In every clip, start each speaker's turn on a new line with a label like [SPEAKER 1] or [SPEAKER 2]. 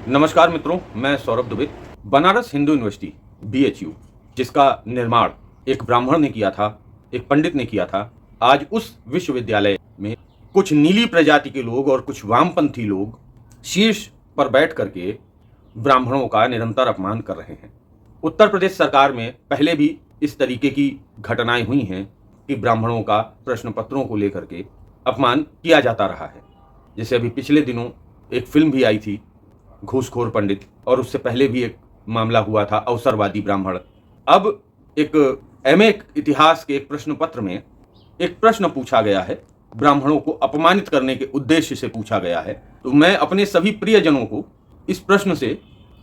[SPEAKER 1] नमस्कार मित्रों, मैं सौरभ दुबे। बनारस हिंदू यूनिवर्सिटी BHU, जिसका निर्माण एक ब्राह्मण ने किया था, एक पंडित ने किया था, आज उस विश्वविद्यालय में कुछ नीली प्रजाति के लोग और कुछ वामपंथी लोग शीर्ष पर बैठ करके ब्राह्मणों का निरंतर अपमान कर रहे हैं। उत्तर प्रदेश सरकार में पहले भी इस तरीके की घटनाएं हुई हैं कि ब्राह्मणों का प्रश्न पत्रों को लेकर के अपमान किया जाता रहा है। जैसे अभी पिछले दिनों एक फिल्म भी आई थी, घूसखोर पंडित, और उससे पहले भी एक मामला हुआ था, अवसरवादी ब्राह्मण। अब एक MA इतिहास के एक प्रश्न पत्र में एक प्रश्न पूछा गया है, ब्राह्मणों को अपमानित करने के उद्देश्य से पूछा गया है। तो मैं अपने सभी प्रियजनों को इस प्रश्न से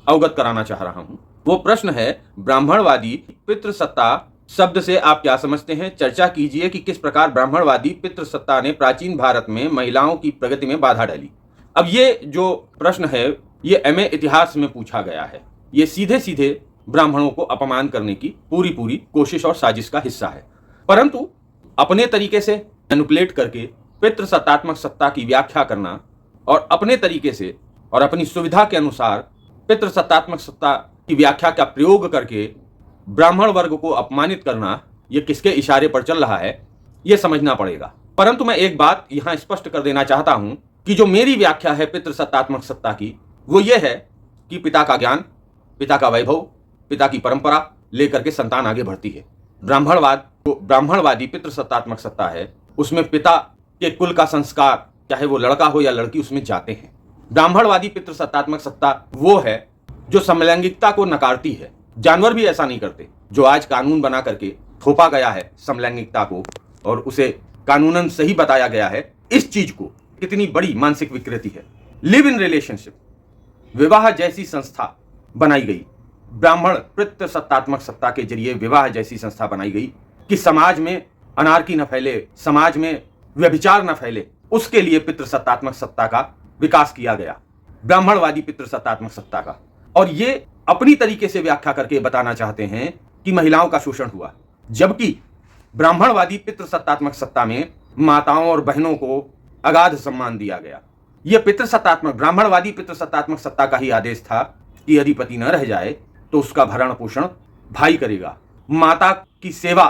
[SPEAKER 1] अवगत कराना चाह रहा हूं। वो प्रश्न है, ब्राह्मणवादी पितृसत्ता शब्द से आप क्या समझते हैं? चर्चा कीजिए कि किस प्रकार ब्राह्मणवादी पितृसत्ता ने प्राचीन भारत में महिलाओं की प्रगति में बाधा डाली। अब ये जो प्रश्न है, ये MA इतिहास में पूछा गया है। ये सीधे सीधे ब्राह्मणों को अपमान करने की पूरी कोशिश और साजिश का हिस्सा है। परंतु अपने तरीके से मैनिपुलेट करके पितृसत्तात्मक सत्ता की व्याख्या करना और अपने तरीके से और अपनी सुविधा के अनुसार पितृसत्तात्मक सत्ता की व्याख्या का प्रयोग करके ब्राह्मण वर्ग को अपमानित करना, ये किसके इशारे पर चल रहा है, ये समझना पड़ेगा। परंतु मैं एक बात यहां स्पष्ट कर देना चाहता हूं कि जो मेरी व्याख्या है पितृसत्तात्मक सत्ता की, वो ये है कि पिता का ज्ञान, पिता का वैभव, पिता की परंपरा लेकर के संतान आगे बढ़ती है। ब्राह्मणवादी पितृसत्तात्मक सत्ता है, उसमें पिता के कुल का संस्कार, चाहे वो लड़का हो या लड़की, उसमें जाते हैं। ब्राह्मणवादी पितृसत्तात्मक सत्ता वो है जो समलैंगिकता को नकारती है। जानवर भी ऐसा नहीं करते। जो आज कानून बना करके थोपा गया है समलैंगिकता को और उसे कानूनन सही बताया गया है, इस चीज को कितनी बड़ी मानसिक विकृति है। लिव इन रिलेशनशिप, विवाह जैसी संस्था बनाई गई, ब्राह्मण पितृसत्तात्मक सत्ता के जरिए विवाह जैसी संस्था बनाई गई कि समाज में अनार्की न फैले, समाज में व्यभिचार न फैले, उसके लिए पितृसत्तात्मक सत्ता का विकास किया गया, ब्राह्मणवादी पितृसत्तात्मक सत्ता का। और ये अपनी तरीके से व्याख्या करके बताना चाहते हैं कि महिलाओं का शोषण हुआ, जबकि ब्राह्मणवादी पितृसत्तात्मक सत्ता में माताओं और बहनों को अगाध सम्मान दिया गया। यह ब्राह्मणवादी पितृसत्तात्मक सत्ता का ही आदेश था कि यदि पति न रह जाए तो उसका भरण पोषण भाई करेगा, माता की सेवा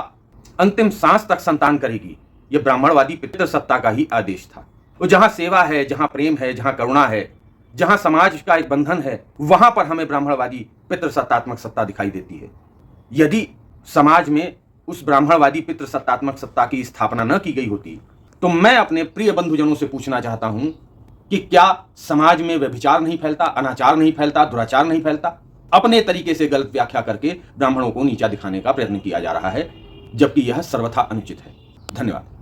[SPEAKER 1] अंतिम सांस तक संतान करेगी। यह ब्राह्मणवादी पितृसत्ता का ही आदेश था। तो जहां सेवा है, जहां प्रेम है, जहां करुणा है, जहां समाज का एक बंधन है, वहां पर हमें ब्राह्मणवादी पितृसत्तात्मक सत्ता दिखाई देती है। यदि समाज में उस ब्राह्मणवादी पितृसत्तात्मक सत्ता की स्थापना न की गई होती, तो मैं अपने प्रिय बंधुजनों से पूछना चाहता हूं कि क्या समाज में व्यभिचार नहीं फैलता, अनाचार नहीं फैलता, दुराचार नहीं फैलता? अपने तरीके से गलत व्याख्या करके ब्राह्मणों को नीचा दिखाने का प्रयत्न किया जा रहा है, जबकि यह सर्वथा अनुचित है। धन्यवाद।